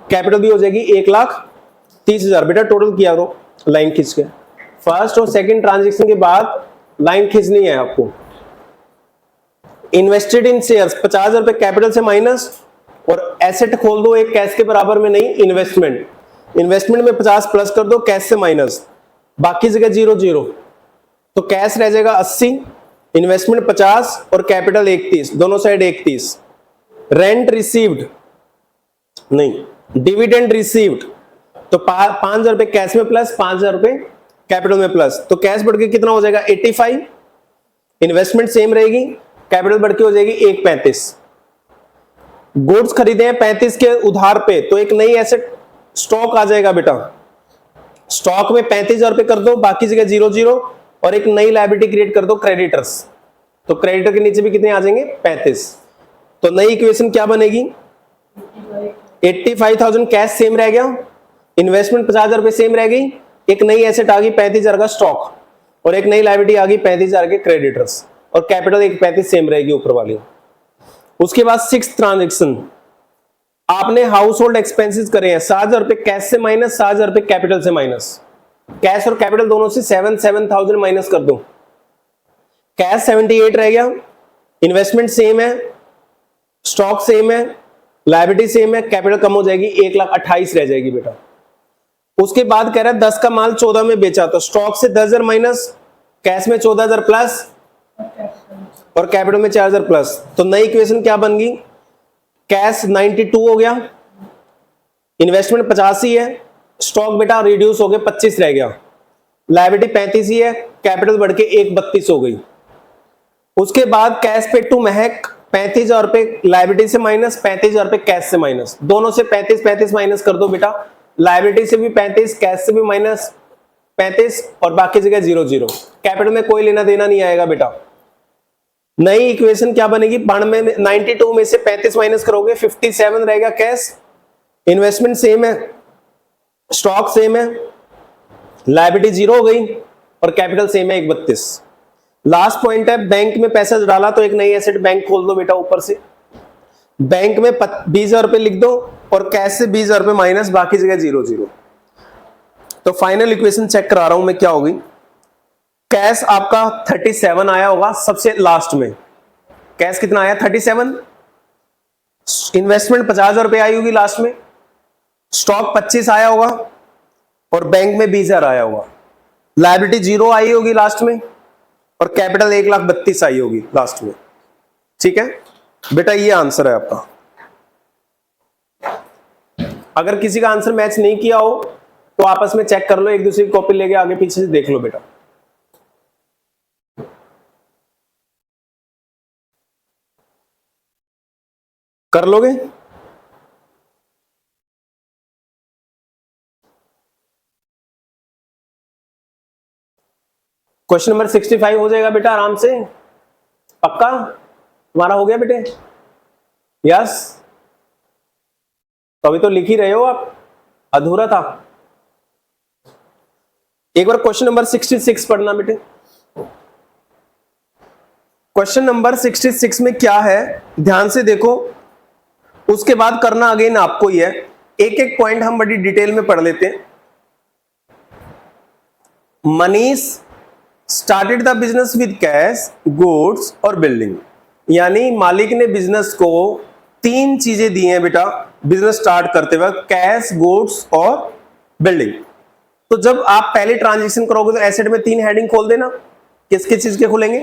Capital भी हो जाएगी 1,30,000। बेटा टोटल किया करो लाइन खींच के, फर्स्ट और सेकंड ट्रांजेक्शन के बाद लाइन खींचनी है आपको। इन्वेस्टेड इन शेयर्स 50,000 रुपए कैपिटल से माइनस, और एसेट खोल दो एक कैश के बराबर में नहीं, इन्वेस्टमेंट, इन्वेस्टमेंट में 50 प्लस कर दो, कैश से माइनस, बाकी जगह 0 0, तो कैश रह जाएगा 80, इन्वेस्टमेंट 50 और कैपिटल 31, दोनों साइड 31। रेंट रिसीव्ड नहीं, डिविडेंड रिसीव्ड, तो 5,000 रुपए कैश में प्लस, 5,000 रुपए कैपिटल में प्लस, तो कैश बढ़ के कितना हो जाएगा 85, इन्वेस्टमेंट सेम रहेगी, कैपिटल बढ़ के हो जाएगी 135। गुड्स खरीदे हैं 35 के उधार पे, तो एक नई एसेट स्टॉक आ जाएगा बेटा, स्टॉक में 35,000 रुपए कर दो, बाकी जगह 0 0, और एक नई लायबिलिटी क्रिएट कर दो क्रेडिटर्स, तो क्रेडिटर के नीचे भी कितने आ जाएंगे 35। तो नई इक्वेशन क्या बनेगी 85,000 कैश सेम रह गया, इन्वेस्टमेंट 50,000 रुपए सेम रह गई, एक नई एसेट आ गई 35,000 का स्टॉक, और एक नई लायबिलिटी आ गई 35,000 के क्रेडिटर्स, और कैपिटल एक 35 सेम रहेगी ऊपर वाली। उसके बाद 6th ट्रांजेक्शन, आपने हाउस होल्ड एक्सपेंसेस करे हैं 7,000 रुपए कैश से माइनस, 7,000 रुपए कैपिटल से माइनस, कैश और कैपिटल दोनों से 7,000 माइनस कर दो, कैश 78 रह गया, इन्वेस्टमेंट सेम है, स्टॉक सेम है, लायबिलिटी सेम है, कैपिटल कम हो जाएगी 1,28,000 रह जाएगी बेटा। उसके बाद कह रहा है 10 का माल 14 में बेचा, तो स्टॉक से 10,000 माइनस, कैश में 14,000 प्लस, और कैपिटल में 4,000 प्लस, तो नई इक्वेशन क्या बन गई, कैश 92 हो गया, इन्वेस्टमेंट 85 है, स्टॉक बेटा रिड्यूस हो गया 25 रह गया, लायबिलिटी 35 ही है, कैपिटल बढ़ के 1,32 हो गई। उसके बाद कैश पे टू महक 35,000 रुपए लायबिलिटी से माइनस, 35,000 रुपए कैश से माइनस, दोनों से 35 माइनस कर दो बेटा, लायबिलिटी से भी 35, कैश से भी माइनस 35, और बाकी जगह 0 0, कैपिटल में कोई लेना देना नहीं आएगा बेटा। नई इक्वेशन क्या बनेगी 92 में से 35 माइनस करोगे 57 रहेगा कैश, इन्वेस्टमेंट सेम है, स्टॉक सेम है, लायबिलिटी 0 हो गई, और कैपिटल सेम है 1,32। लास्ट पॉइंट है बैंक में पैसा डाला, तो एक नई एसेट बैंक खोल दो बेटा ऊपर से, बैंक में 20,000 रुपए लिख दो, और कैश से 20,000 रुपए माइनस, बाकी जगह 0 0। तो फाइनल इक्वेशन चेक करा रहा हूं मैं क्या होगी, कैश आपका 37 आया होगा सबसे लास्ट में, कैश कितना आया 37, इन्वेस्टमेंट 50,000 रुपए आई होगी लास्ट में, स्टॉक 25 आया होगा, और बैंक में 20,000 आया होगा, लायबिलिटी 0 आई होगी लास्ट में, और कैपिटल 1,32,000 आई होगी लास्ट में। ठीक है बेटा, ये आंसर है आपका। अगर किसी का आंसर मैच नहीं किया हो तो आपस में चेक कर लो, एक दूसरे की कॉपी लेके आगे पीछे से देख लो बेटा। कर लोगे? क्वेश्चन नंबर 65 हो जाएगा बेटा आराम से, पक्का तुम्हारा हो गया बेटे? यस, तो अभी तो लिख ही रहे हो आप, अधूरा था। एक बार क्वेश्चन नंबर 66 पढ़ना बेटे। क्वेश्चन नंबर 66 में क्या है ध्यान से देखो, उसके बाद करना अगेन आपको ही है, एक एक पॉइंट हम बड़ी डिटेल में पढ़ लेते हैं। Manish started the business with cash, goods और बिल्डिंग, यानी मालिक ने बिजनेस को 3 चीजें दी हैं बेटा बिजनेस स्टार्ट करते वक्त, कैश, गुड्स और बिल्डिंग। तो जब आप पहले ट्रांजेक्शन करोगे तो एसेट में 3 हेडिंग खोल देना, किस किस चीज के खुलेंगे,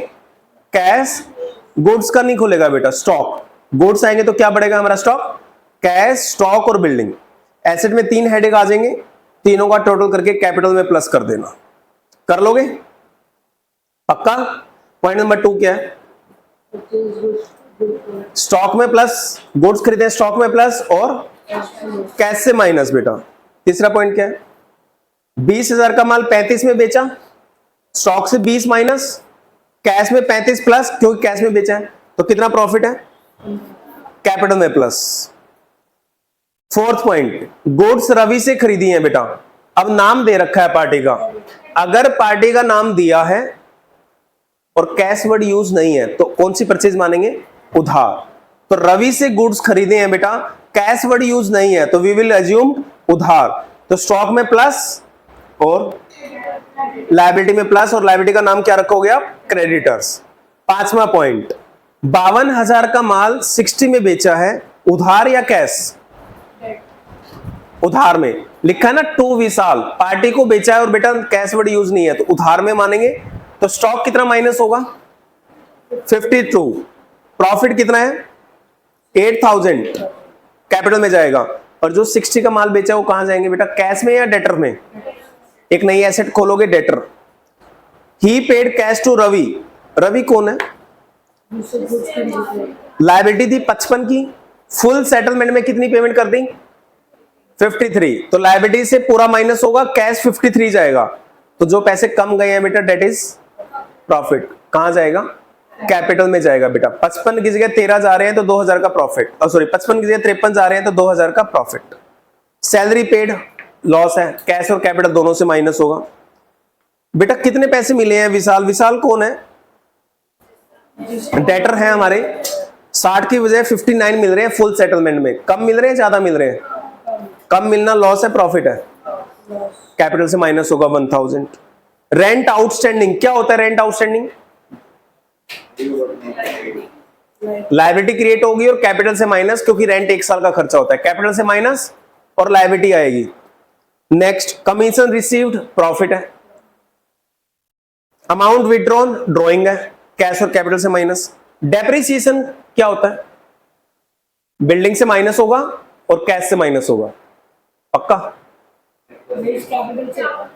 कैश, गुड्स का नहीं खुलेगा बेटा, स्टॉक, गुड्स आएंगे तो क्या बढ़ेगा हमारा स्टॉक, कैश, स्टॉक और बिल्डिंग। एसेट में 3 हेडिंग आ जाएंगे, तीनों का टोटल करके कैपिटल में प्लस कर देना। कर लोगे पक्का? पॉइंट नंबर 2 क्या है, स्टॉक में प्लस, गुड्स खरीदे स्टॉक में प्लस, और कैश से माइनस बेटा। तीसरा पॉइंट क्या है, 20,000 का माल 35 में बेचा, स्टॉक से 20 माइनस, कैश में 35 प्लस, क्योंकि कैश में बेचा है तो कितना प्रॉफिट है, कैपिटल में plus. 4th point, goods Ravi से खरीदी है बेटा, अब नाम दे रखा है पार्टी का, अगर पार्टी का नाम दिया है और कैश वर्ड यूज नहीं है तो कौन सी परचेज मानेंगे, उधार। तो रवि से गुड्स खरीदे हैं बेटा, कैश वर्ड यूज नहीं है तो वी विल अज्यूम उधार, तो स्टॉक में प्लस और लायबिलिटी में प्लस, और लायबिलिटी का नाम क्या रखोगे आप? क्रेडिटर्स। पांचवा पॉइंट, 52,000 का माल 60 में बेचा है, उधार या कैश? उधार में लिखा है ना, टू विशाल, पार्टी को बेचा है और बेटा कैश वर्ड यूज नहीं है तो उधार में मानेंगे। तो स्टॉक कितना माइनस होगा? 52। प्रॉफिट कितना है? 8,000 कैपिटल में जाएगा। और जो 60 का माल बेचा वो कहां जाएंगे बेटा? कैश में या डेटर में? एक नई एसेट खोलोगे, debtor. He paid cash to Ravi, Ravi कौन है? लायबिलिटी थी 55 की, फुल सेटलमेंट में कितनी पेमेंट कर दी? 53। तो लायबिलिटी से पूरा माइनस होगा, कैश 53 जाएगा, तो जो पैसे कम गए हैं बेटा डेट इज प्रॉफिट। कहां जाएगा? कैपिटल में जाएगा बेटा। 55 की जगह 13 जा रहे हैं तो 2,000 का प्रॉफिट, सॉरी 55 की जगह 53 जा रहे हैं तो 2,000 का प्रॉफिट। सैलरी पेड लॉस है, कैश और कैपिटल दोनों से माइनस होगा। बेटा कितने पैसे मिले हैं विशाल? विशाल कौन है? डेटर है हमारे। 60 की बजाय 59 मिल रहे हैं फुल सेटलमेंट में, कम मिल रहे हैं ज्यादा मिल रहे हैं? कम मिलना लॉस है प्रॉफिट है? कैपिटल से माइनस होगा 1,000। रेंट आउटस्टैंडिंग क्या होता है? रेंट आउटस्टैंडिंग लायबिलिटी क्रिएट होगी और कैपिटल से माइनस, क्योंकि रेंट 1 साल का खर्चा होता है, कैपिटल से माइनस और लायबिलिटी आएगी। नेक्स्ट, कमीशन रिसीव्ड प्रॉफिट है। अमाउंट विड्रॉन ड्रॉइंग है, कैश और कैपिटल से माइनस। डेप्रिसिएशन क्या होता है? बिल्डिंग से माइनस होगा और कैश से माइनस होगा, पक्का?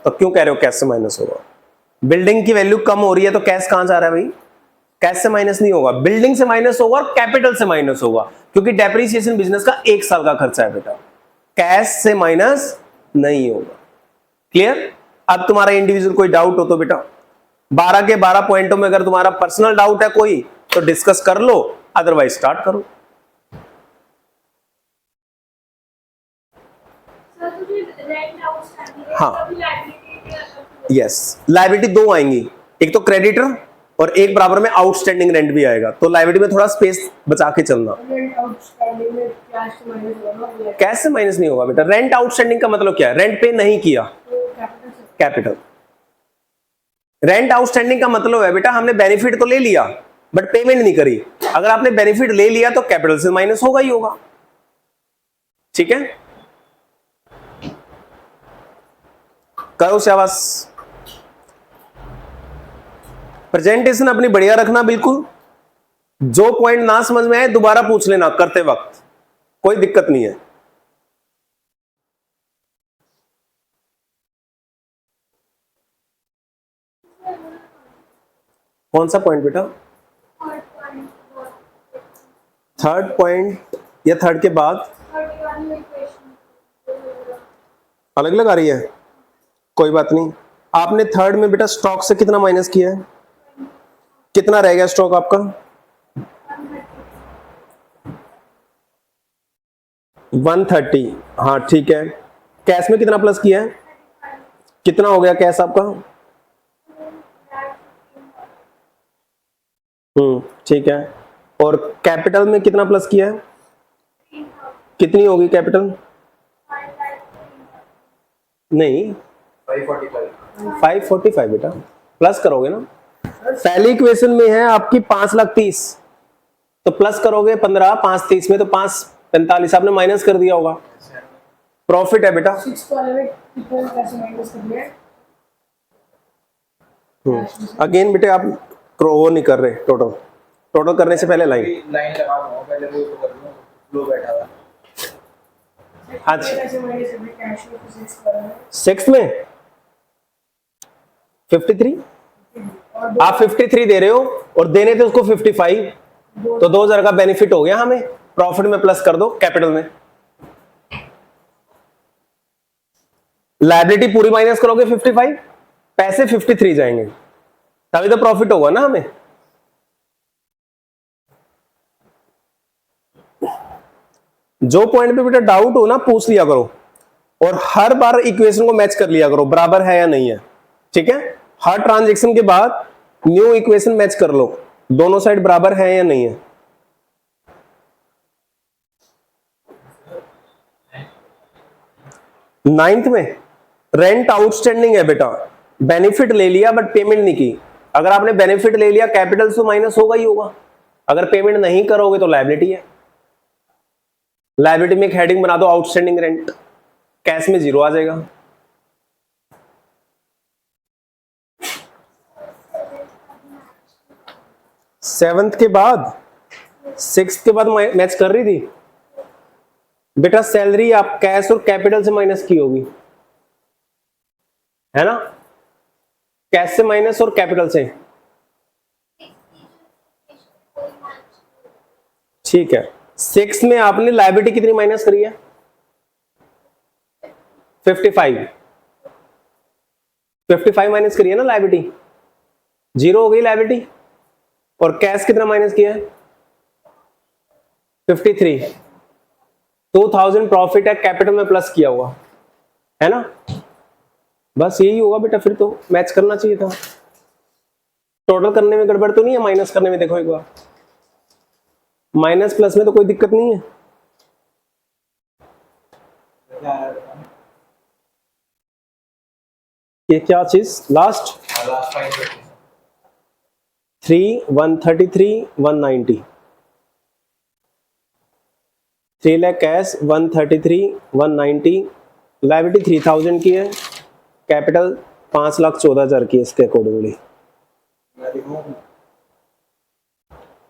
तो क्यों कह रहे हो कैश से माइनस होगा? बिल्डिंग की वैल्यू कम हो रही है तो कैश कहां जा रहा है भाई? कैश से माइनस नहीं होगा, बिल्डिंग से माइनस होगा और कैपिटल से माइनस होगा, क्योंकि डेप्रिसिएशन बिजनेस का 1 साल का खर्चा है बेटा, कैश से माइनस नहीं होगा। क्लियर? अब तुम्हारा इंडिविजुअल कोई डाउट हो तो बेटा 12 के 12 पॉइंटों में अगर तुम्हारा पर्सनल डाउट है कोई तो डिस्कस कर लो, अदरवाइज स्टार्ट करो। हाँ, यस, लायबिलिटी 2 आएंगी, एक तो क्रेडिटर और एक बराबर में आउटस्टैंडिंग रेंट भी आएगा, तो लायबिलिटी में थोड़ा स्पेस बचा के चलना। कैश से माइनस नहीं होगा बेटा। रेंट आउटस्टैंडिंग का मतलब क्या है? रेंट पे नहीं किया, कैपिटल। रेंट आउटस्टैंडिंग का मतलब है बेटा हमने बेनिफिट तो ले लिया बट पेमेंट नहीं करी। अगर आपने बेनिफिट ले लिया तो कैपिटल से माइनस होगा ही होगा, ठीक है? करो शाबाश। प्रेजेंटेशन अपनी बढ़िया रखना बिल्कुल। जो पॉइंट ना समझ में आए दोबारा पूछ लेना करते वक्त, कोई दिक्कत नहीं है। कौन सा पॉइंट बेटा? थर्ड पॉइंट या थर्ड के बाद अलग अलग आ रही है, कोई बात नहीं। आपने थर्ड में बेटा स्टॉक से कितना माइनस किया है? कितना रह गया स्टॉक आपका? 130। हाँ ठीक है। कैश में कितना प्लस किया है? कितना हो गया कैश आपका? ठीक है। और कैपिटल में कितना प्लस किया है? कितनी होगी कैपिटल? नहीं 545 बेटा, प्लस करोगे ना। पहली इक्वेशन में है आपकी 5,30,000 तो प्लस करोगे 15, 5,30 में तो 5,45 आपने माइनस कर दिया होगा। प्रॉफिट है बेटा। अगेन बेटे आप वो नहीं कर रहे, टोटल करने से पहले लाइन लगा दो, पहले वो तो कर लो, फ्लो बैठा हुआ। अच्छा 6 में 53, आप 53 दे रहे हो और देने थे उसको 55, तो 2,000 का बेनिफिट हो गया हमें। प्रॉफिट में प्लस कर दो कैपिटल में। लायबिलिटी पूरी माइनस करोगे 55, पैसे 53 जाएंगे, तभी तो प्रॉफिट होगा ना हमें। जो पॉइंट पे बेटा डाउट हो ना पूछ लिया करो, और हर बार इक्वेशन को मैच कर लिया करो, बराबर है या नहीं है, ठीक है? हर ट्रांजैक्शन के बाद न्यू इक्वेशन मैच कर लो, दोनों साइड बराबर है या नहीं है। नाइन्थ में रेंट आउटस्टैंडिंग है बेटा, बेनिफिट ले लिया बट पेमेंट नहीं की। अगर आपने बेनिफिट ले लिया कैपिटल से माइनस होगा ही होगा, अगर पेमेंट नहीं करोगे तो लायबिलिटी है। लायबिलिटी में एक हेडिंग बना दो आउटस्टैंडिंग रेंट, कैश में जीरो आ जाएगा। सेवंथ के बाद सिक्स के बाद मैच कर रही थी बेटा, सैलरी आप कैश और कैपिटल से माइनस की होगी, है ना, कैश से माइनस और कैपिटल से। ठीक है, सिक्स में आपने लायबिलिटी कितनी माइनस करी है? 55 माइनस करी है ना लायबिलिटी, जीरो हो गई लायबिलिटी। और कैश कितना माइनस किया है? 53। 2000 प्रॉफिट है, कैपिटल में प्लस किया हुआ है ना, बस यही होगा बेटा, फिर तो मैच करना चाहिए था। टोटल करने में गड़बड़ तो नहीं है, माइनस करने में देखो एक बार, माइनस प्लस में तो कोई दिक्कत नहीं है। ये क्या चीज लास्ट? 3, 133, 190, 3 लाख कैश, 133, 190, लायबिलिटी 3000 की है, कैपिटल 5,14,000 की है। इसके अकॉर्डिंगली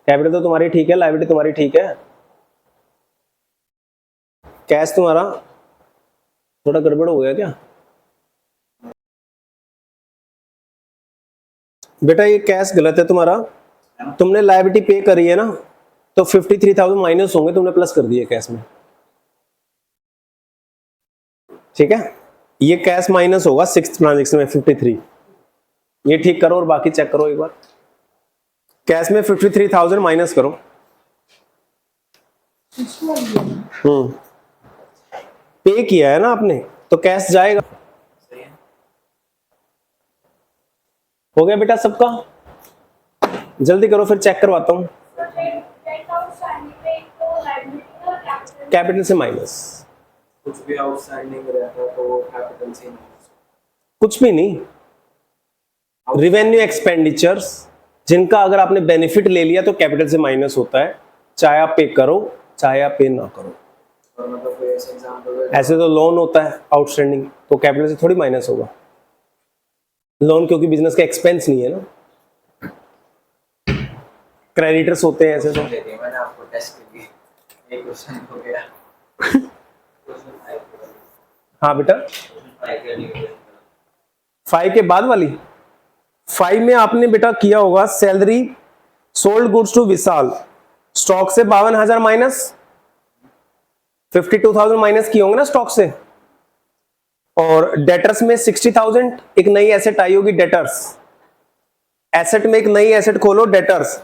कैपिटल तो तुम्हारी ठीक है, लायबिलिटी तुम्हारी ठीक है, कैश तुम्हारा थोड़ा गड़बड़ हो गया क्या बेटा? ये कैश गलत है तुम्हारा, तुमने लायबिलिटी पे करी है ना, तो 53,000 माइनस होंगे, तुमने प्लस कर दिए कैश में, ठीक है। ये कैश माइनस होगा सिक्स ट्रांजेक्शन में 53, ये ठीक करो और बाकी चेक करो एक बार। कैश में 53,000 माइनस करो। पे किया है ना आपने, तो कैश जाएगा। हो गया बेटा सबका? जल्दी करो फिर चेक करवाता हूं। कैपिटल से माइनस, कुछ भी आउटस्टैंडिंग रहता तो कैपिटल से कुछ भी नहीं, रिवेन्यू एक्सपेंडिचर्स जिनका अगर आपने बेनिफिट ले लिया तो कैपिटल से माइनस होता है, चाहे आप पे करो चाहे आप पे ना करो। और मतलब कोई ऐसा एग्जांपल ऐसे तो लोन होता है आउटस्टैंडिंग, तो कैपिटल से थोड़ी माइनस होगा लोन, क्योंकि बिजनेस का एक्सपेंस नहीं है ना, क्रेडिटर्स होते हैं ऐसे तो। मैंने आपको टेस्ट के लिए एक क्वेश्चन हो गया। हाँ बेटा, 5 के बाद वाली 5 में आपने बेटा किया होगा salary sold goods to Vishal, stock से 52,000 माइनस 52,000 माइनस किए होंगे ना स्टॉक से, और डेटर्स में 60,000, एक नई एसेट आई होगी डेटर्स, एसेट में एक नई एसेट खोलो डेटर्स।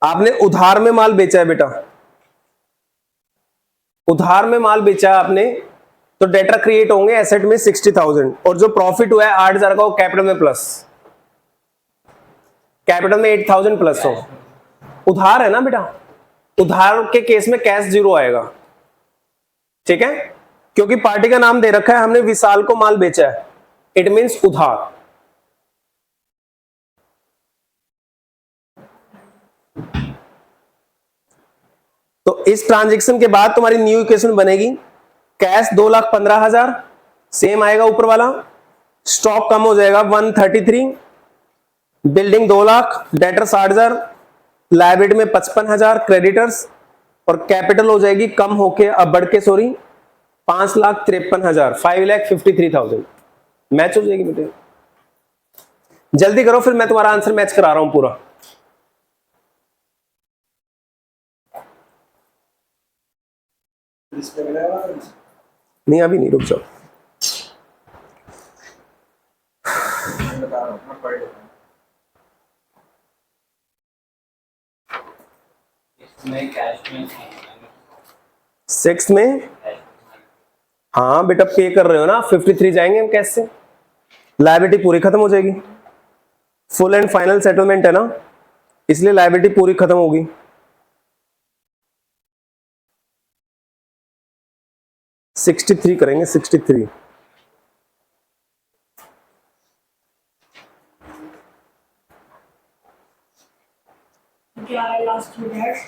आपने उधार में माल बेचा है बेटा, उधार में माल बेचा है आपने, तो डेटर क्रिएट होंगे एसेट में 60,000, और जो प्रॉफिट हुआ है 8,000 का वो कैपिटल में प्लस, कैपिटल में 8,000 प्लस हो। उधार है ना बेटा, उधार के केस में कैश जीरो आएगा, ठीक है, क्योंकि पार्टी का नाम दे रखा है हमने विशाल को माल बेचा है, इट मींस उधार। तो इस ट्रांजैक्शन के बाद तुम्हारी न्यू इक्वेशन बनेगी, कैश 2,15,000 सेम आएगा ऊपर वाला, स्टॉक कम हो जाएगा 133, बिल्डिंग 2 लाख, डेटर 60,000, लायबिलिटी में 55,000 क्रेडिटर्स, और कैपिटल हो जाएगी कम होके अब बढ़ के 5,53,000, 5,53,000 मैच हो जाएगी बेटे। जल्दी करो फिर मैं तुम्हारा आंसर मैच करा रहा हूं पूरा। नहीं अभी नहीं, रुक जाओ। सिक्स में हाँ बेटा पे कर रहे हो ना, 53 जाएंगे हम कैश से, लायबिलिटी पूरी खत्म हो जाएगी, फुल एंड फाइनल सेटलमेंट है ना, इसलिए लायबिलिटी पूरी खत्म होगी। 63 करेंगे, 63। क्या है लास्ट में डैश?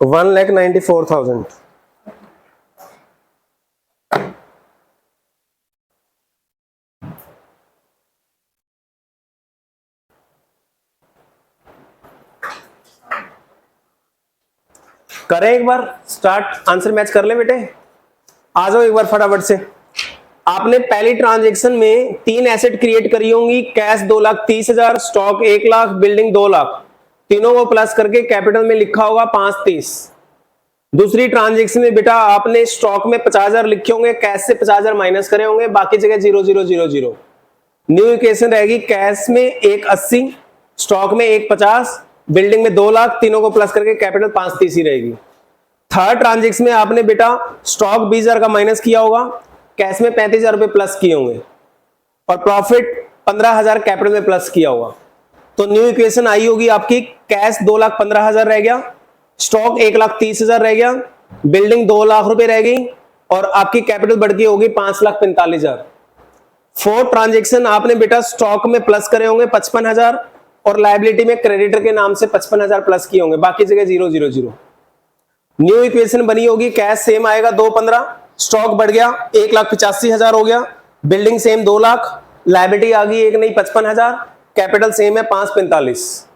1,94,000। करें एक बार स्टार्ट, आंसर मैच कर ले बेटे। आ जाओ एक बार फटाफट से। आपने पहली ट्रांजैक्शन में 3 एसेट क्रिएट करी होंगी, cash 2,30,000, stock 1 lakh, building 2 lakh, तीनों को प्लस करके कैपिटल में लिखा होगा 530। दूसरी ट्रांजैक्शन में बेटा आपने स्टॉक में 50,000 लिखे होंगे, कैश से 50,000 माइनस करे होंगे, बाकी जगह 0,0,0,0। न्यू इक्वेशन रहेगी, कैश में 1,80, स्टॉक में 1,50, बिल्डिंग में 2 लाख, तीनों को प्लस करके कैपिटल 530 ही रहेगी। थर्ड ट्रांजैक्शन में आपने बेटा स्टॉक 20,000 का माइनस किया होगा, कैश में 35,000 रुपए प्लस किए होंगे, और प्रॉफिट 15,000 कैपिटल में प्लस किया होगा। तो न्यू इक्वेशन आई होगी आपकी, कैश 2,15,000 रह गया, स्टॉक 1,30,000 रह गया, बिल्डिंग 2 लाख रुपए रह गई, और आपकी कैपिटल बढ़ गई होगी 5,45,000। फोर्थ ट्रांजैक्शन आपने बेटा स्टॉक में प्लस करे होंगे 55,000, और लायबिलिटी में क्रेडिटर के नाम से 55,000 प्लस किए होंगे, बाकी जगह 0,0,0। न्यू इक्वेशन बनी होगी, कैश सेम आएगा 2,15, स्टॉक बढ़ गया 1,85,000 हो गया, बिल्डिंग सेम 2 लाख, लायबिलिटी आ गई 1 नहीं 55,000, कैपिटल सेम है 545।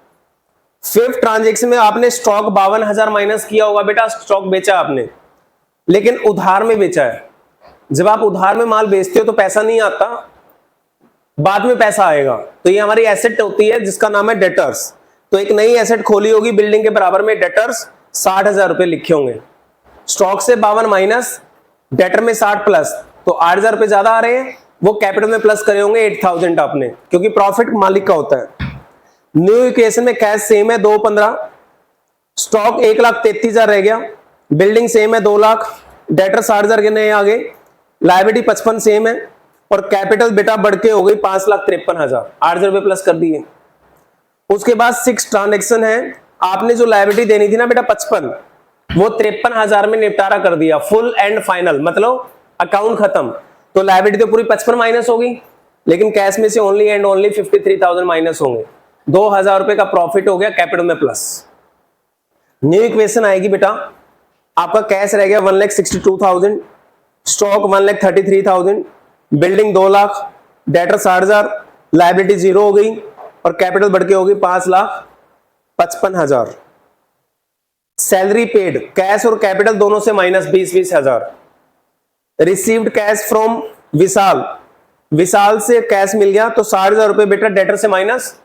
फिफ्थ ट्रांजैक्शन में आपने स्टॉक 52,000 माइनस किया होगा बेटा, स्टॉक बेचा आपने, लेकिन उधार में बेचा है। जब आप उधार में माल बेचते हो तो पैसा नहीं आता, बाद में पैसा आएगा। तो ये हमारी एसेट होती है जिसका नाम है डेटर्स। तो एक नई एसेट खोली होगी, बिल्डिंग के बराबर में डेटर्स 60,000 रुपए लिखे होंगे, स्टॉक से 52 माइनस, डेटर में 60 प्लस, तो 8,000 रुपए ज्यादा आ रहे हैं, वो कैपिटल में प्लस करे होंगे 8,000 आपने, क्योंकि प्रॉफिट मालिक का होता है। न्यू इक्वेशन में कैश सेम है 2,15, स्टॉक 1,33,000 रह गया, बिल्डिंग सेम है 2 लाख, डेटर 60,000 के नए आ गए, लायबिलिटी 55 सेम है, और कैपिटल बेटा बढ़ के हो गई 5,53,000, 8,000 रुपए प्लस कर दिए। उसके बाद 6 ट्रांजेक्शन है, आपने जो लायबिलिटी देनी थी ना बेटा 55, वो 53,000 में निपटारा कर दिया, फुल एंड फाइनल, मतलब अकाउंट खत्म। तो लायबिलिटी तो पूरी 55 माइनस होगी, लेकिन कैश में से ओनली एंड ओनली 53,000 माइनस होंगे, 2,000 रुपए का प्रॉफिट हो गया कैपिटल में प्लस। न्यू इक्वेशन आएगी बेटा, आपका कैश रह गया 1,62,000, stock 1,33,000, building 2 lakh, debtor 60,000, liability 0 हो गई, और कैपिटल बढ़ के होगी 5,55,000। सैलरी पेड, कैश और कैपिटल दोनों से माइनस 20,000। रिसीव्ड कैश फ्रॉम विशाल, विशाल से कैश मिल गया तो 60,000 रुपए बेटा डेटर से माइनस,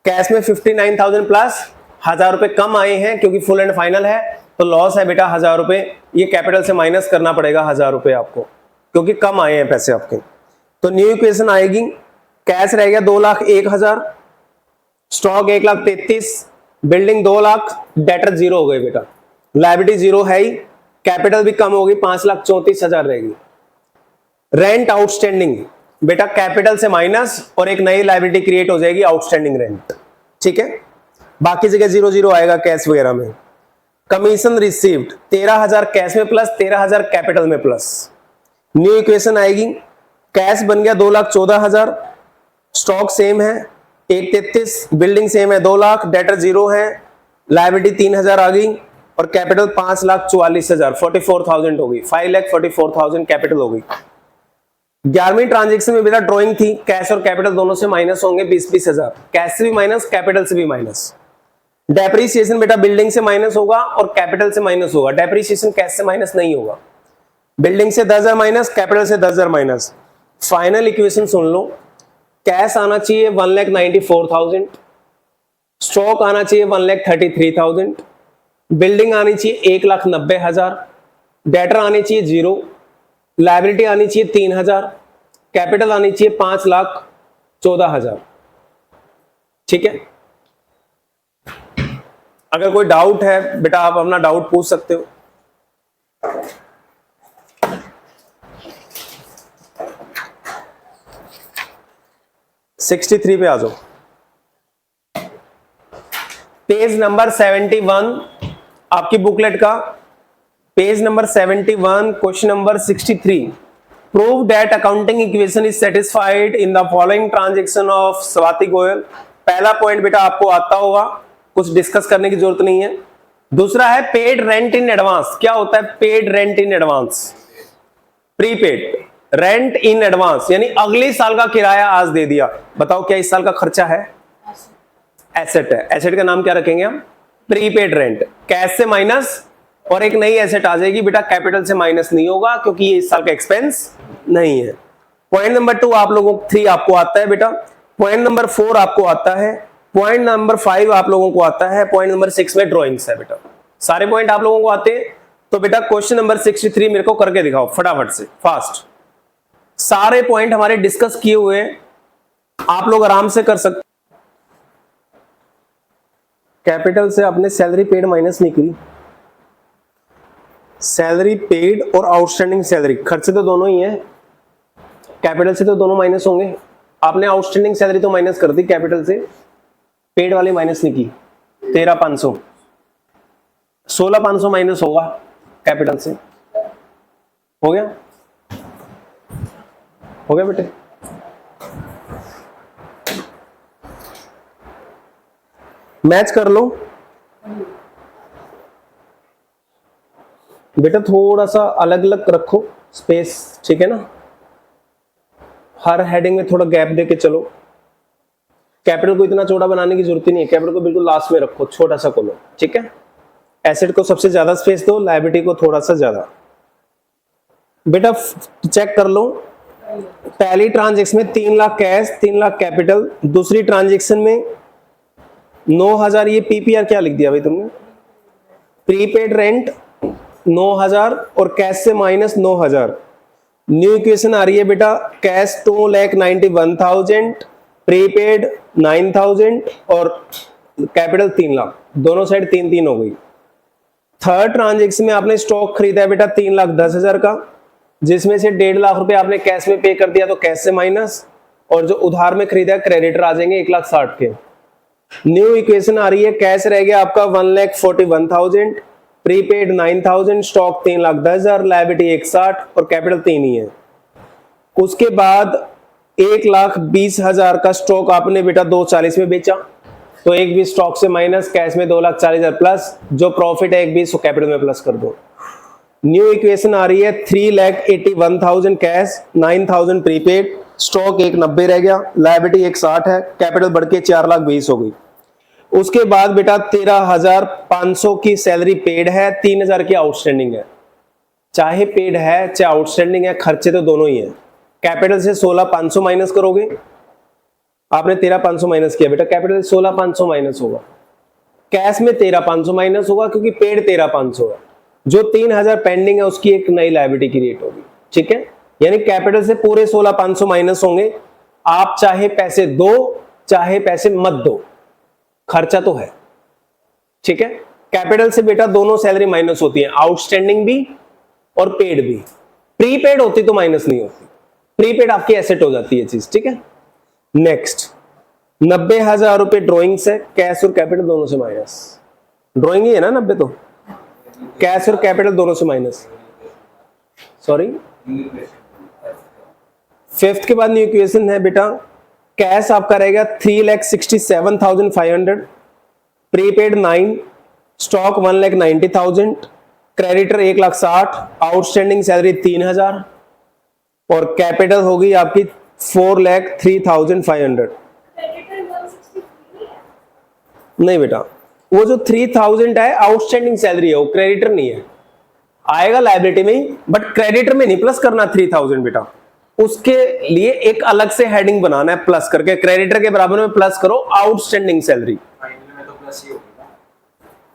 कैश में 59,000 प्लस, 1,000 रुपए कम आए हैं क्योंकि फुल एंड फाइनल है, तो लॉस है बेटा 1,000 रुपए, ये कैपिटल से माइनस करना पड़ेगा 1,000 रुपए आपको, क्योंकि कम आए हैं पैसे आपके। तो न्यू इक्वेशन आएगी, कैश रह गया 2,01,000, स्टॉक 1,33,000, बिल्डिंग 2 लाख, डेटर 0 हो गए बेटा, लायबिलिटी 0 है ही, कैपिटल भी कम होगी 5,34,000 रहेगी। रेंट आउटस्टैंडिंग बेटा कैपिटल से माइनस, और एक नई लायबिलिटी क्रिएट हो जाएगी आउटस्टैंडिंग रेंट, ठीक है, बाकी जगह 0,0 आएगा कैश वगैरह में। कमीशन रिसीव्ड 13,000 कैश में प्लस, 13,000 कैपिटल में प्लस। न्यू इक्वेशन आएगी, कैश बन गया 2,14,000, स्टॉक सेम है 1,33,000, बिल्डिंग सेम है 2 लाख, डेटर 0 है, लायबिलिटी 3,000 आ गई, और कैपिटल 5,44,000, 44,000 हो गई, 5,44,000 कैपिटल हो गई। 11वीं ट्रांजेक्शन में बेटा ड्रॉइंग थी, कैश और कैपिटल दोनों से माइनस होंगे 20,000, कैश से भी माइनस, कैपिटल से भी माइनस। डेप्रीसिएशन बेटा बिल्डिंग से माइनस होगा और कैपिटल से माइनस होगा, डेप्रीसिएशन कैश से माइनस नहीं होगा। बिल्डिंग से 10,000 माइनस, कैपिटल से 10,000 माइनस। फाइनल इक्वेशन सुन लो, कैश आना चाहिए 1,94,000, स्टॉक आना चाहिए 1,33,000, बिल्डिंग आनी चाहिए 1,90,000, डेटर आनी चाहिए 0, लायबिलिटी आनी चाहिए 3,000, कैपिटल आनी चाहिए 5,14,000, ठीक है। अगर कोई डाउट है बेटा आप अपना डाउट पूछ सकते हो। सिक्सटी 63 पे आ जाओ। पेज नंबर 71 आपकी बुकलेट का, page number 71, question number 63। Prove that accounting equation is satisfied in the following transaction of Swati Goyal. पहला पॉइंट बेटा आपको आता होगा, कुछ डिस्कस करने की जरूरत नहीं है। दूसरा है पेड रेंट इन एडवांस। क्या होता है paid rent in advance? Prepaid rent in advance यानी अगले साल का किराया आज दे दिया। बताओ क्या इस साल का खर्चा है? एसेट है। एसेट का नाम क्या रखेंगे हम? Prepaid rent. कैश से माइनस और एक नई एसेट आ जाएगी बेटा, कैपिटल से माइनस नहीं होगा क्योंकि ये इस साल का एक्सपेंस नहीं है। पॉइंट नंबर 2 आप लोगों को 3 आपको आता है बेटा। पॉइंट नंबर 4 आपको आता है। पॉइंट नंबर 5 आप लोगों को आता है। पॉइंट नंबर 6 में ड्राइंग्स है बेटा। सारे पॉइंट आप लोगों को आते हैं। तो बेटा क्वेश्चन नंबर 63 मेरे को करके दिखाओ फटाफट से, फास्ट। सारे पॉइंट हमारे डिस्कस किए हुए हैं, आप लोग आराम से कर सकते। कैपिटल से आपने सैलरी पेड माइनस नहीं की। सैलरी पेड और आउटस्टैंडिंग सैलरी, खर्चे तो दोनों ही हैं, कैपिटल से तो दोनों माइनस होंगे। आपने आउटस्टैंडिंग सैलरी तो माइनस कर दी कैपिटल से, पेड वाली माइनस नहीं की। 13,500, 16,500 माइनस होगा कैपिटल से। हो गया? हो गया बेटे? मैच कर लो बेटा, थोड़ा सा अलग अलग रखो स्पेस, ठीक है ना? हर हेडिंग में थोड़ा गैप देके चलो। कैपिटल को इतना चौड़ा बनाने की जरूरत ही नहीं है, कैपिटल को बिल्कुल लास्ट में रखो, छोटा सा खोलो, ठीक है? एसेट को सबसे ज्यादा स्पेस दो, लायबिलिटी को थोड़ा सा ज्यादा। बेटा चेक कर लो, पहली ट्रांजेक्शन में 3 लाख कैश, 3 लाख कैपिटल। दूसरी ट्रांजेक्शन में 9,000, ये पीपीआर क्या लिख दिया भाई तुमने? प्रीपेड रेंट 9,000 और कैश से माइनस 9,000। न्यू इक्वेशन आ रही है बेटा, कैश 2,91,000, प्रीपेड 9,000 और कैपिटल 3 लाख, दोनों साइड 3-3 हो गई। थर्ड ट्रांजेक्शन में आपने स्टॉक खरीदा है बेटा 3,10,000 का, जिसमें से 1.5 लाख रुपए आपने कैश में पे कर दिया, तो कैश से माइनस, और जो उधार में खरीदा है क्रेडिटर आ जाएंगे 1,60,000 के। न्यू इक्वेशन आ रही है, कैश रह गया आपका 1,41,000, प्रीपेड 9,000, स्टॉक 3,10,000, लायबिलिटी 1,60 और कैपिटल 3 ही है। उसके बाद 1,20,000 का स्टॉक आपने बेटा 2,40 में बेचा, तो 1,20 स्टॉक से माइनस, कैश में 2,40,000 प्लस, जो प्रॉफिट है 1,20 कैपिटल में प्लस कर दो। न्यू इक्वेशन आ रही है 3,81,000 कैश, 9,000 प्रीपेड, स्टॉक 1,90 रह गया, लायबिलिटी 1,60 है, कैपिटल बढ़ के 4,20,000 हो गई। उसके बाद बेटा 13,500 की सैलरी पेड है, 3,000 की आउटस्टैंडिंग है। चाहे पेड है चाहे आउटस्टैंडिंग है, खर्चे तो दोनों ही है। कैपिटल से 16,500 माइनस करोगे, आपने 13,500 माइनस किया बेटा, कैपिटल से 16,500 माइनस होगा, कैश में 13,500 माइनस होगा क्योंकि पेड 13,500 है। जो 3,000 पेंडिंग है उसकी एक नई लायबिलिटी क्रिएट होगी, ठीक है? यानी कैपिटल से पूरे 16,500 माइनस होंगे। आप चाहे पैसे दो चाहे पैसे मत दो, खर्चा तो है, ठीक है? कैपिटल से बेटा दोनों सैलरी माइनस होती है, आउटस्टैंडिंग भी और पेड भी। प्रीपेड होती तो माइनस नहीं होती, प्रीपेड आपकी एसेट हो जाती है चीज, ठीक है? नेक्स्ट 90,000 रुपए ड्रॉइंग से, कैश और कैपिटल दोनों से माइनस। ड्रॉइंग ही है ना 90, तो कैश और कैपिटल दोनों से माइनस। सॉरी, फिफ्थ के बाद न्यू इक्वेशन है बेटा, कैश आपका रहेगा 3,67,500, prepaid 9, stock 1,90,000, creditor 1,60,000, outstanding salary 3,000 और कैपिटल होगी आपकी 4,03,500। नहीं बेटा, वो जो 3,000 है आउटस्टैंडिंग सैलरी है, वो क्रेडिटर नहीं है, आएगा लायबिलिटी में ही, बट क्रेडिटर में नहीं प्लस करना 3,000 बेटा। उसके लिए एक अलग से हेडिंग बनाना है, प्लस करके क्रेडिटर के बराबर में प्लस करो आउटस्टैंडिंग सैलरी। फाइनल में तो प्लस ही होगी,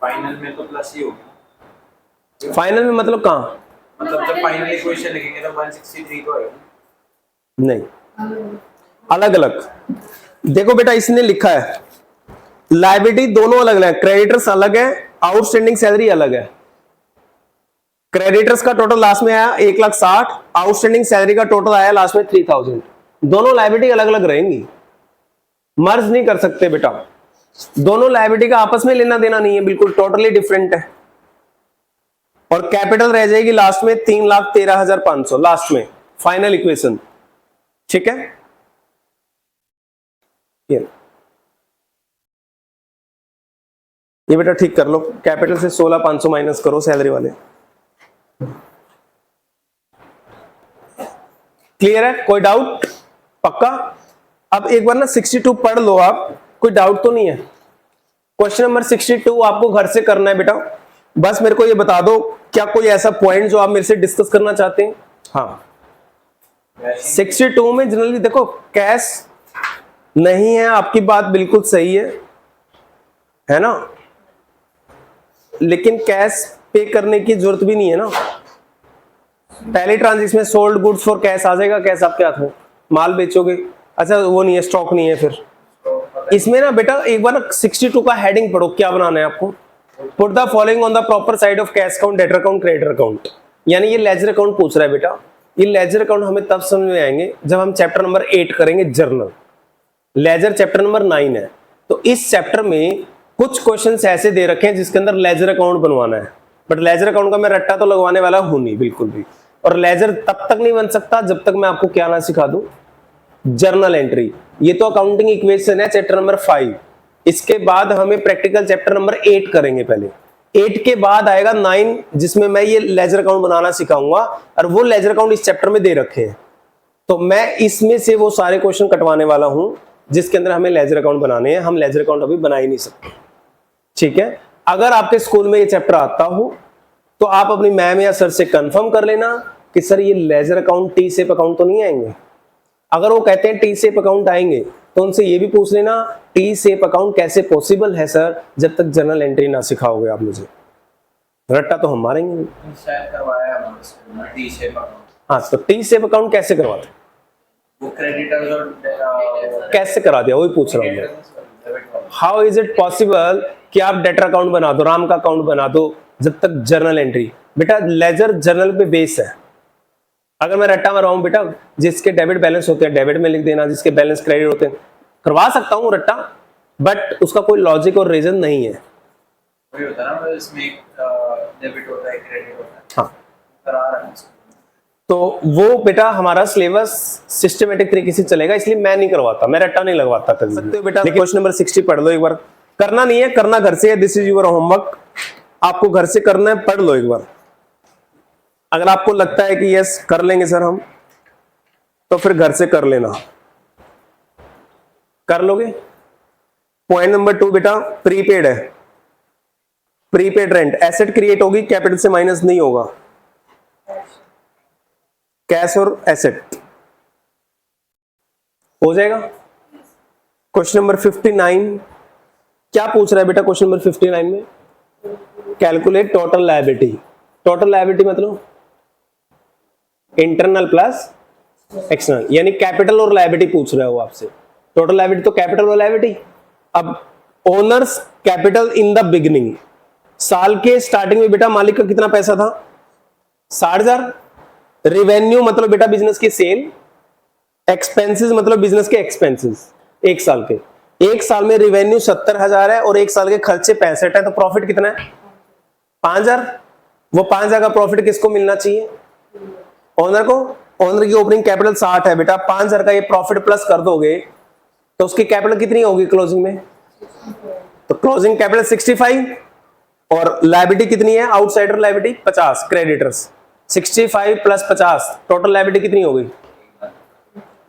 फाइनल में तो प्लस ही होगी। फाइनल में मतलब कहाँ? मतलब जब फाइनल इक्वेशन लिखेंगे तो 163 को आएगा। नहीं, अलग अलग देखो बेटा, इसने लिखा है लायबिलिटी दोनों अलग अलग, क्रेडिटर्स अलग है, आउटस्टैंडिंग सैलरी अलग है। क्रेडिटर्स का टोटल लास्ट में आया 1,60,000, आउटस्टैंडिंग सैलरी का टोटल आया लास्ट में 3,000। दोनों लायबिलिटी अलग अलग रहेंगी, मर्ज नहीं कर सकते बेटा। दोनों लायबिलिटी का आपस में लेना देना नहीं है, बिल्कुल टोटली डिफरेंट है। और कैपिटल रह जाएगी लास्ट में 3,13,500 लास्ट में, फाइनल इक्वेशन। ठीक है, ये बेटा ठीक कर लो, कैपिटल से 16,500 माइनस करो सैलरी वाले। क्लियर है, कोई डाउट? पक्का? अब एक बार ना 62 पढ़ लो आप, कोई डाउट तो नहीं है? क्वेश्चन नंबर 62 आपको घर से करना है बेटा, बस मेरे को ये बता दो क्या कोई ऐसा पॉइंट जो आप मेरे से डिस्कस करना चाहते हैं? हाँ, 62 में जनरली देखो कैश नहीं है, आपकी बात बिल्कुल सही है ना, लेकिन कैश पे करने की जरूरत भी नहीं है ना। पहले ट्रांजेक्शन में सोल्ड गुड्स फॉर कैश आ जाएगा, कैश आपके हाथ में, माल बेचोगे, अच्छा वो नहीं है, स्टॉक नहीं है। फिर इसमें ना बेटा एक बार ना 62 का हेडिंग पढ़ो, क्या बनाना है आपको? Put the following on the proper side of cash account, debtor account, creditor account. यानी ये लेजर अकाउंट पूछ रहा है बेटा। ये लेजर अकाउंट हमें तब समझ में आएंगे जब हम चैप्टर नंबर 8 करेंगे, जर्नल। लेजर चैप्टर नंबर 9 है, तो इस चैप्टर में कुछ क्वेश्चंस ऐसे दे रखे हैं जिसके अंदर लेजर अकाउंट बनवाना है, बट लेजर अकाउंट का मैं रट्टा तो लगवाने वाला हूं नहीं बिल्कुल भी। और लेजर तब तक नहीं बन सकता जब तक मैं आपको क्या ना सिखा दूं, जर्नल एंट्री। ये तो अकाउंटिंग इक्वेशन है चैप्टर नंबर 5। इसके बाद हमें प्रैक्टिकल चैप्टर नंबर 8 करेंगे। पहले 8 के बाद आएगा 9, जिसमें मैं ये लेजर अकाउंट बनाना सिखाऊंगा, और वो लेजर अकाउंट इस चैप्टर में दे रखे हैं। तो मैं इसमें से वो सारे क्वेश्चन कटवाने वाला हूं जिसके अंदर हमें लेजर अकाउंट बनाने हैं। हम लेजर अकाउंट अभी बना ही नहीं सकते, ठीक है? अगर आपके स्कूल में ये चैप्टर आता हो तो आप अपनी मैम या सर से कंफर्म कर लेना कि सर ये ledger account, T shape account तो नहीं आएंगे। अगर वो कहते हैं टी शेप अकाउंट आएंगे तो उनसे ये भी पूछ लेना टी शेप अकाउंट कैसे पॉसिबल है सर, जब तक जर्नल एंट्री ना सिखाओगे आप मुझे। रट्टा तो हम मारेंगे नहीं। शायद करवाया है हमारे स्कूल में टी शेप अकाउंट। हाँ, तो टी शेप अकाउंट कैसे करवाते, वो क्रेडिटर्स और कैसे करा दिया, वही पूछ रहा हूँ मैं। हाउ इज इट पॉसिबल कि आप डेटर अकाउंट बना दो, राम का अकाउंट बना दो, जब तक जर्नल एंट्री? बेटा लेजर जर्नल पे बेस है। अगर मैं रट्टा मार रहा हूं बेटा, जिसके डेबिट बैलेंस होते हैं डेबिट में लिख देना, जिसके बैलेंस क्रेडिट होते हैं, करवा सकता हूं रट्टा, बट उसका कोई लॉजिक और रीजन नहीं है। वही होता है ना, इसमें एक डेबिट होता है, क्रेडिट होता है। हाँ, करा रहा है। तो वो बेटा हमारा सिलेबस सिस्टमेटिक तरीके से चलेगा, इसलिए मैं नहीं करवाता, मैं रट्टा नहीं लगवाता कभी सकते हो बेटा। क्वेश्चन नंबर 60 पढ़ लो एक बार, करना नहीं है, करना घर से है, दिस इज योर होमवर्क, आपको घर से करना है, पढ़ लो एक बार। अगर आपको लगता है कि यस कर लेंगे सर हम, तो फिर घर से कर लेना, कर लोगे। पॉइंट नंबर 2 बेटा प्रीपेड है, प्रीपेड रेंट एसेट क्रिएट होगी, कैपिटल से माइनस नहीं होगा, कैश और एसेट हो जाएगा। क्वेश्चन नंबर 59 क्या पूछ रहा है बेटा? क्वेश्चन नंबर 59 में calculate total liability. Total liability मतलब इंटरनल प्लस एक्सटर्नल, यानी कैपिटल और लायबिलिटी पूछ रहा है वो आपसे। टोटल लायबिलिटी तो कैपिटल और लायबिलिटी। अब owners capital in the beginning, साल के स्टार्टिंग में बेटा मालिक का कितना पैसा था? 60,000। रिवेन्यू मतलब बेटा बिजनेस की सेल, एक्सपेंसेस मतलब बिजनेस के एक्सपेंसेस एक साल के। एक साल में रिवेन्यू 70,000 है और एक साल के खर्चे 65 है, तो प्रॉफिट कितना है? 5,000। वो 5,000 का प्रॉफिट किसको मिलना चाहिए? ओनर को। ओनर की ओपनिंग कैपिटल 60 है बेटा, 5,000 का ये प्रॉफिट प्लस कर दोगे तो उसकी कैपिटल कितनी होगी क्लोजिंग में? तो क्लोजिंग कैपिटल 65 और लायबिलिटी कितनी है? Outsider liability 50, creditors 65 plus 50, total liability कितनी हो गई?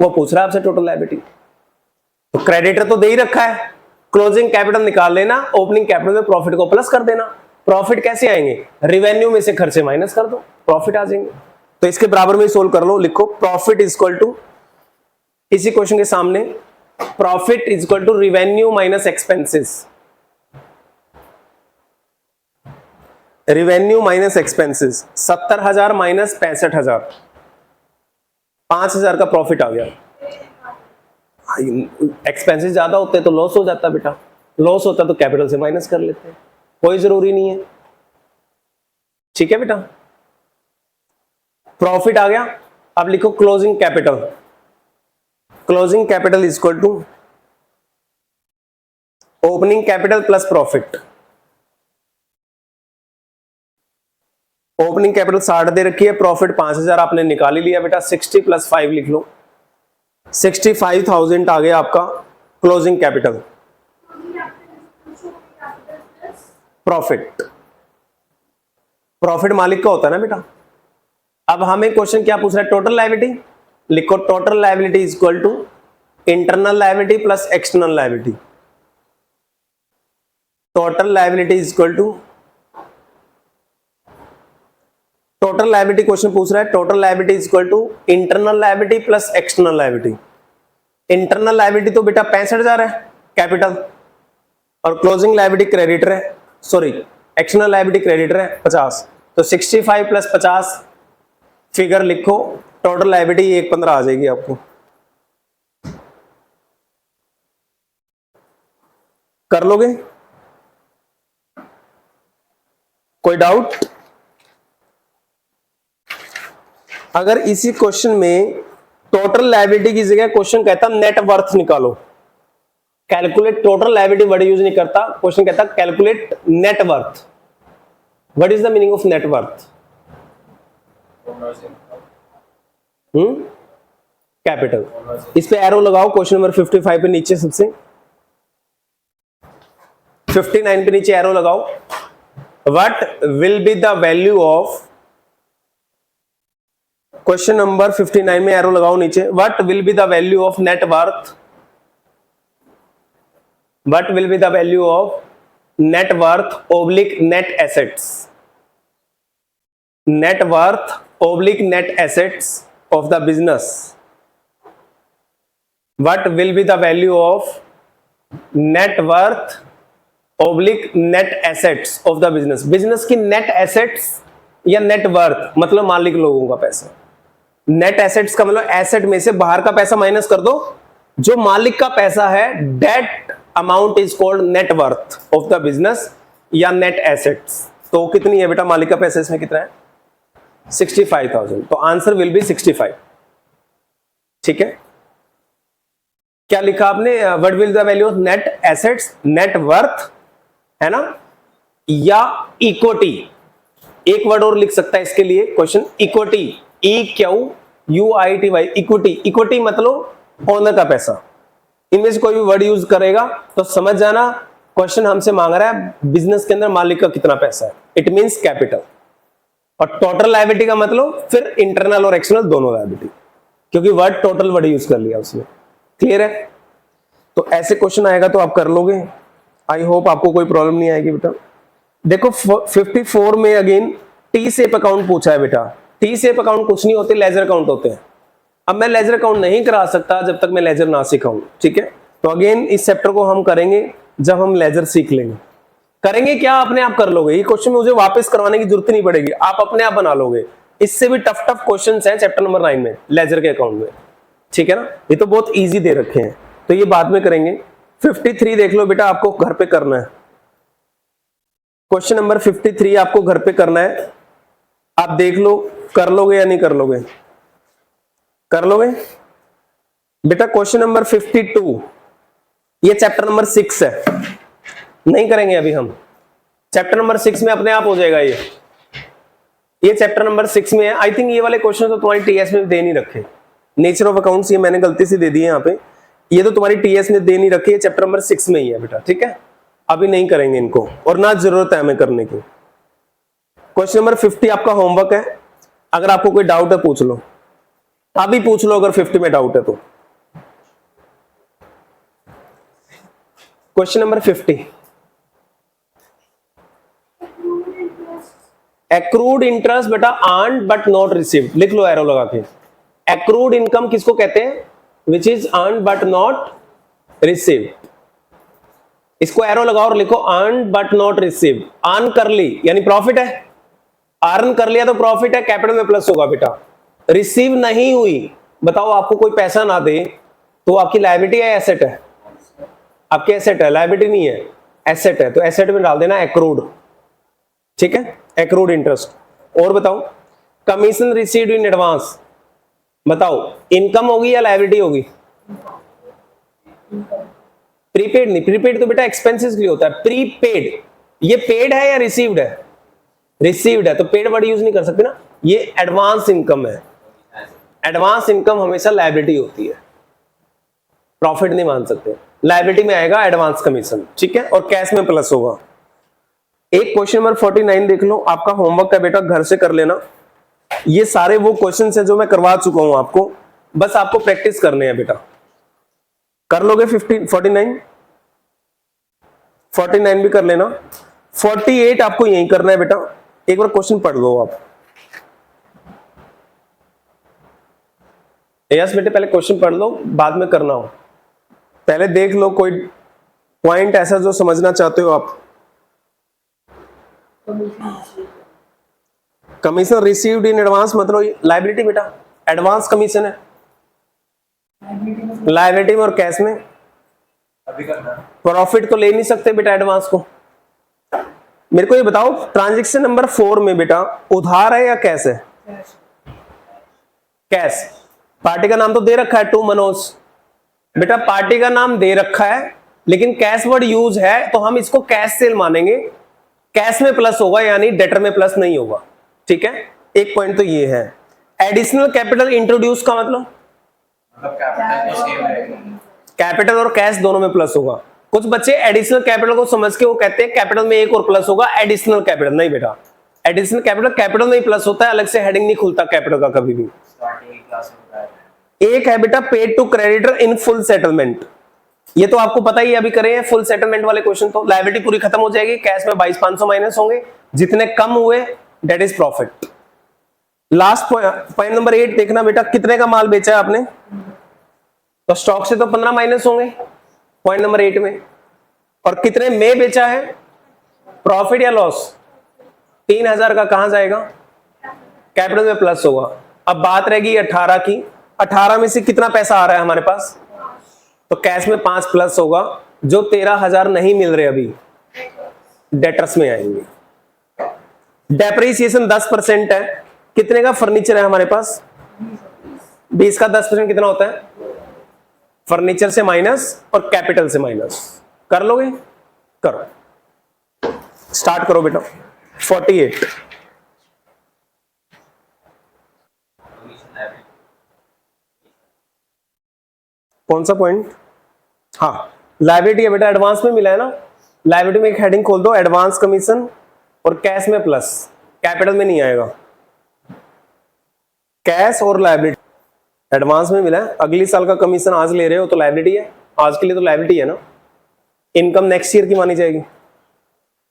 वो पूछ रहा है आपसे टोटल लायबिलिटी। तो क्रेडिटर तो दे ही रखा है, क्लोजिंग कैपिटल निकाल लेना, ओपनिंग कैपिटल में प्रॉफिट को प्लस कर देना। प्रॉफिट कैसे आएंगे? रिवेन्यू में से खर्चे माइनस कर दो, प्रॉफिट आ जाएंगे। तो इसके बराबर में ही सोल्व कर लो, लिखो प्रॉफिट इज इक्वल टू, इसी क्वेश्चन के सामने profit is equal to revenue minus expenses. Revenue minus expenses 70,000 minus 65,000, 5,000 का प्रॉफिट आ गया। एक्सपेंसेस ज्यादा होते तो लॉस हो जाता बेटा, लॉस होता तो कैपिटल से माइनस कर लेते, कोई जरूरी नहीं है। ठीक है बेटा, प्रॉफिट आ गया। अब लिखो closing capital. Closing capital is equal to opening capital plus profit. Opening capital 60 दे रखी है, प्रॉफिट 5000 आपने निकाल ही लिया बेटा, 60 + 5 लिख लो, 65,000 आ गया आपका क्लोजिंग कैपिटल। प्रॉफिट, प्रॉफिट मालिक का होता है ना बेटा। अब हमें क्वेश्चन क्या पूछ रहा है, टोटल लायबिलिटी। लिखो total liability is equal to internal liability plus external liability. Total liability is equal to, total liability question पूछ रहा है, total liability is equal to internal liability plus external liability. Internal liability तो बेटा 65,000 है capital, और closing liability creditor है, sorry external liability creditor है 50, तो 65 + 50 फिगर लिखो, टोटल लायबिलिटी 115 आ जाएगी आपको। कर लोगे, कोई डाउट? अगर इसी क्वेश्चन में टोटल लायबिलिटी की जगह क्वेश्चन कहता नेट वर्थ निकालो, calculate total liability word use नहीं करता, क्वेश्चन कहता calculate net worth. What is the meaning of net worth? Capital. इस पे एरो लगाओ, क्वेश्चन नंबर 55 पे नीचे सबसे, 59 पे नीचे एरो लगाओ। What will be the value of, question number 59 में एरो लगाओ नीचे, what will be the value of net worth, what will be the value of net worth oblique net assets, net worth oblique net assets of the business, what will be the value of net worth oblique net assets of the business। Business की net assets या net worth मतलब मालिक लोगों का पैसा। Net assets का मतलब asset में से बाहर का पैसा माइनस कर दो, जो मालिक का पैसा है, that amount is called net worth of the business या नेट एसेट्स। तो कितनी है बेटा मालिक का पैसा, इसमें कितना है 65,000, तो आंसर विल बी 65। ठीक है, क्या लिखा आपने, what will the value of net assets, net worth है ना, या इक्विटी। एक वर्ड और लिख सकता है इसके लिए question, equity, EQUITY, equity. Equity मतलब ओनर का पैसा। इनमें से कोई भी वर्ड यूज करेगा तो समझ जाना क्वेश्चन हमसे मांग रहा है बिजनेस के अंदर मालिक का कितना पैसा है, इट मींस कैपिटल। और टोटल लायबिलिटी का मतलब फिर इंटरनल और एक्सटर्नल दोनों लायबिलिटी, क्योंकि वर्ड टोटल वर्ड यूज कर लिया उसमें। क्लियर है? तो ऐसे क्वेश्चन आएगा तो आप कर लोगे, आई होप आपको कोई प्रॉब्लम नहीं आएगी बेटा। देखो 54 में अगेन टी सेप अकाउंट पूछा है बेटा। टी सेप अकाउंट कुछ नहीं होते, लेजर अकाउंट होते हैं। अब मैं लेजर अकाउंट नहीं करा सकता जब तक मैं लेजर ना सिखाऊं, ठीक है। तो अगेन इस चैप्टर को हम करेंगे जब हम लेजर सीख लेंगे। करेंगे क्या, अपने आप कर लोगे, ये क्वेश्चन मुझे वापस करवाने की जरूरत नहीं पड़ेगी, आप अपने आप बना लोगे। इससे भी टफ टफ क्वेश्चंस हैं चैप्टर नंबर 9 में लेजर के अकाउंट में, ठीक है ना। ये तो बहुत इजी दे रखे हैं, तो ये बाद में करेंगे। 53 देख लो बेटा, आपको घर पे करना है। क्वेश्चन नंबर 53 आपको घर पे करना है, आप देख लो कर लोगे या नहीं कर लोगे। कर लोगे बेटा। क्वेश्चन नंबर 52, ये चैप्टर नंबर 6 है, नहीं करेंगे अभी हम। चैप्टर नंबर 6 में अपने आप हो जाएगा ये चैप्टर नंबर 6 में है। आई थिंक ये वाले क्वेश्चन तो तुम्हारी टीएस में दे नहीं रखे। नेचर ऑफ अकाउंट्स ये मैंने गलती से दे दिए यहाँ पे, ये तो तुम्हारी टीएस में दे नहीं रखे, चैप्टर नंबर 6 में ही है बेटा, ठीक है। अभी नहीं करेंगे इनको, और ना जरूरत है हमें करने की। क्वेश्चन नंबर 50 आपका होमवर्क है, अगर आपको कोई डाउट है पूछ लो, अभी पूछ लो अगर 50 में डाउट है तो। क्वेश्चन नंबर 50, एक्रूड इंटरेस्ट बेटा अर्न्ड बट नॉट रिसीव्ड, लिख लो एरो लगा के। एक्रूड इनकम किसको कहते हैं, which is earned but not received. इसको एरो लगाओ और लिखो earned but not received. Earn कर ली यानी प्रॉफिट है, अर्न कर लिया तो प्रॉफिट है, कैपिटल में प्लस होगा बेटा। रिसीव नहीं हुई, बताओ आपको कोई पैसा ना दे तो आपकी लायबिलिटी है एसेट है, आपकी एसेट है, लायबिलिटी नहीं है, एसेट है, तो एसेट में डाल देना एक्रूड, ठीक है, एक्रूड इंटरेस्ट। और बताओ कमीशन रिसीव्ड इन एडवांस, बताओ इनकम होगी या लायबिलिटी होगी, प्रीपेड नहीं, प्रीपेड तो बेटा एक्सपेंसेस के लिए होता है। प्रीपेड ये पेड है या रिसीव्ड है? रिसीव्ड है, तो पेड वर्ड यूज नहीं कर सकते ना। ये एडवांस इनकम है। एडवांस इनकम हमेशा लायबिलिटी होती है, प्रॉफिट नहीं मान सकते। लायबिलिटी में आएगा एडवांस कमीशन, ठीक है, और कैश में प्लस होगा। एक क्वेश्चन नंबर 49 देख लो, आपका होमवर्क है बेटा, घर से कर लेना। ये सारे वो क्वेश्चन है जो मैं करवा चुका हूं आपको, बस आपको प्रैक्टिस करने हैं बेटा। कर लोगे 49 भी कर लेना। 48 आपको यही करना है बेटा, एक बार क्वेश्चन पढ़ लो आप। यस बेटे, पहले क्वेश्चन पढ़ लो, बाद में करना हो। पहले देख लो कोई पॉइंट ऐसा जो समझना चाहते हो आप। कमीशन रिसीव्ड इन एडवांस मतलब लायबिलिटी बेटा, एडवांस कमीशन है लायबिलिटी में और कैश में। अभी करना है। प्रॉफिट तो ले नहीं सकते बेटा एडवांस को। मेरे को ये बताओ, ट्रांजैक्शन नंबर 4 में बेटा उधार है या कैश है? कैश। पार्टी का नाम तो दे रखा है टू मनोज, बेटा पार्टी का नाम दे रखा है लेकिन कैश वर्ड यूज है, तो हम इसको कैश सेल मानेंगे। कैश में प्लस होगा, यानी डेटर में प्लस नहीं होगा, ठीक है। एक पॉइंट तो ये है। एडिशनल कैपिटल इंट्रोड्यूस का मतलब कैपिटल तो सेम रहेगा। कैपिटल और कैश दोनों में प्लस होगा। कुछ बच्चे एडिशनल कैपिटल को समझ के वो कहते हैं कैपिटल में एक और प्लस होगा, एडिशनल कैपिटल नहीं बेटा। एडिशनल कैपिटल में ही प्लस होता है, अलग से हेडिंग नहीं खुलता कैपिटल का कभी भी। स्टार्टिंग की क्लास में बताया। एक है बेटा paid to creditor in full settlement, ये तो आपको पता ही है, अभी करे हैं फुल सेटलमेंट वाले क्वेश्चन। तो लायबिलिटी पूरी खत्म हो जाएगी, कैश में 22,500 माइनस होंगे, जितने कम हुए that is profit. Last point number 8 देखना बेटा, कितने का माल बेचा है आपने, तो स्टॉक से तो 15 माइनस होंगे पॉइंट नंबर 8 में, और कितने में बेचा है, प्रॉफिट या लॉस। 3,000 का कहां जाएगा, कैपिटल में प्लस होगा। अब बात रहेगी 18 की, 18 में से कितना पैसा आ रहा है हमारे पास, तो कैश में 5 प्लस होगा, जो 13,000 नहीं मिल रहे अभी डेटर्स में आएंगे। डेप्रिसिएशन 10% है, कितने का फर्नीचर है हमारे पास, 20 का 10% कितना होता है, फर्नीचर से माइनस और कैपिटल से माइनस। कर लोगे, करो, स्टार्ट करो बेटा। 48 कौन सा पॉइंट, हाँ लायबिलिटी है बेटा, एडवांस में मिला है ना। लायबिलिटी में एक हेडिंग खोल दो, एडवांस कमीशन, और कैश में प्लस, कैपिटल में नहीं आएगा। कैश और लायबिलिटी एडवांस में मिला है, अगली साल का कमीशन आज ले रहे हो तो लायबिलिटी है, आज के लिए तो लायबिलिटी है ना। इनकम नेक्स्ट ईयर की मानी जाएगी,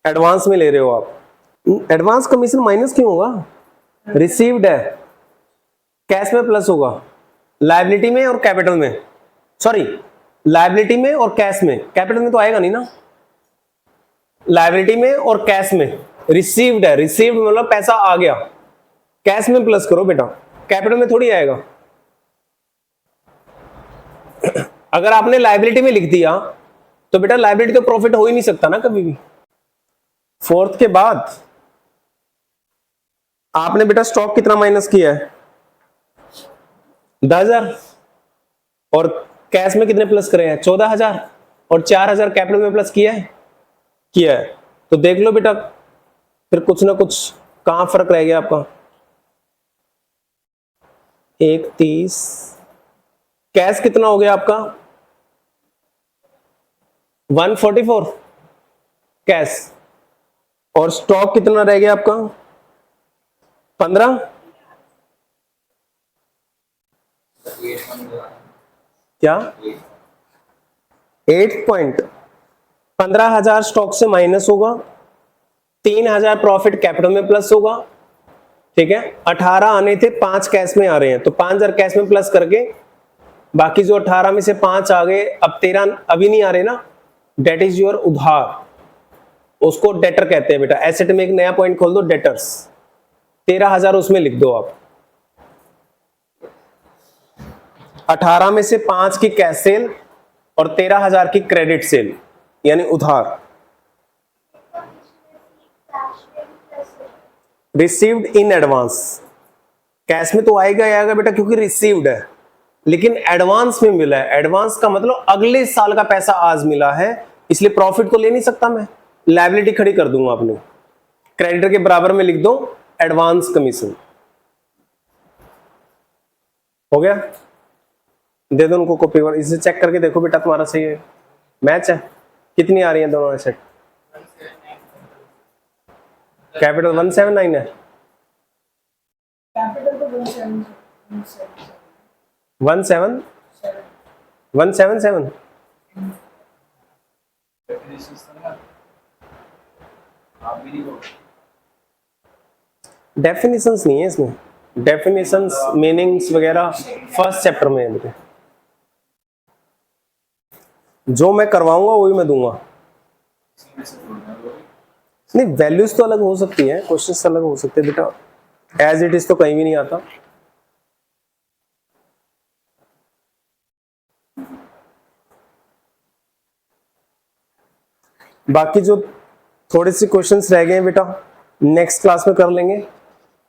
एडवांस में ले रहे हो आप। एडवांस कमीशन माइनस क्यों होगा, रिसीव्ड है, कैश में प्लस होगा, लायबिलिटी में और कैपिटल में, सॉरी लायबिलिटी में और कैश में, कैपिटल में तो आएगा नहीं ना। लायबिलिटी में और कैश में रिसीव्ड है, रिसीव्ड मतलब पैसा आ गया, कैश में प्लस करो बेटा, कैपिटल में थोड़ी आएगा। अगर आपने लायबिलिटी में लिख दिया तो बेटा लायबिलिटी तो प्रॉफिट हो ही नहीं सकता ना कभी भी। 4th के बाद आपने बेटा स्टॉक कितना माइनस किया है, 10,000, और कैश में कितने प्लस करे हैं, 14,000, और 4,000 कैपिटल में प्लस किया है। तो देख लो बेटा फिर कुछ ना कुछ कहां फर्क रह गया आपका। 31 कैश कितना हो गया आपका, 144 कैश, और स्टॉक कितना रह गया आपका, 15। क्या 8 पॉइंट, 15,000 स्टॉक से माइनस होगा, 3,000 प्रॉफिट कैपिटल में प्लस होगा, ठीक है। 18 आने थे, 5 कैश में आ रहे हैं, तो 5,000 कैश में प्लस करके बाकी जो 18 में से 5 आ गए, अब 13 अभी नहीं आ रहे ना, डेट इज योर उधार, उसको डेटर कहते हैं बेटा। एसेट में एक नया पॉइंट खोल दो, डेटर्स, 13,000 उसमें लिख दो आप। 18 में से 5 की कैश सेल और 13,000 की क्रेडिट सेल यानी उधार। रिसीव्ड इन एडवांस, कैश में तो आएगा ही आएगा बेटा क्योंकि रिसीव्ड है, लेकिन एडवांस में मिला है। एडवांस का मतलब अगले साल का पैसा आज मिला है, इसलिए प्रॉफिट तो ले नहीं सकता मैं, लायबिलिटी खड़ी कर दूंगा अपनी। क्रेडिटर के बराबर में लिख दो एडवांस कमीशन। हो गया, दे दो उनको कॉपी पर, इसे चेक करके देखो बेटा तुम्हारा सही है, मैच है। कितनी आ रही है दोनों एसेट? कैपिटल 179 है, कैपिटल तो 177 177 डेफिनेशंस तो ना आप भी नहीं करो। डेफिनेशंस नहीं है इसमें, डेफिनेशंस मीनिंग्स वगैरह फर्स्ट चैप्टर में है बेटे। जो मैं करवाऊंगा वही मैं दूंगा। इसमें से छोड़ना है नहीं, वैल्यूज तो अलग हो सकती है, क्वेश्चंस अलग हो सकते हैं बेटा, एज इट इज तो कहीं भी नहीं आता। बाकी जो थोड़े से क्वेश्चंस रह गए हैं बेटा नेक्स्ट क्लास में कर लेंगे।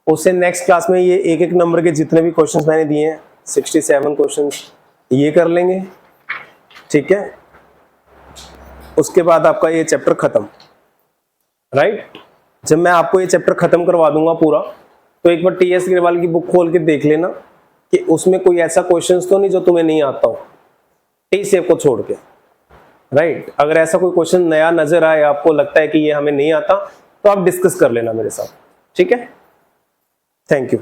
उससे नेक्स्ट क्लास में ये एक एक नंबर के जितने भी क्वेश्चंस मैंने दिए हैं 67 क्वेश्चंस ये कर लेंगे, ठीक है। उसके बाद आपका ये चैप्टर खत्म, राइट। जब मैं आपको ये चैप्टर खत्म करवा दूंगा पूरा, तो एक बार टीएस अग्रवाल की बुक खोल के देख लेना कि उसमें कोई ऐसा क्वेश्चंस तो नहीं जो तुम्हें नहीं आता हो, टी सेव को छोड़ के, राइट। अगर ऐसा कोई क्वेश्चन नया नजर आए, आपको लगता है कि ये हमें नहीं आता, तो आप डिस्कस कर लेना मेरे साथ, ठीक है। Thank you.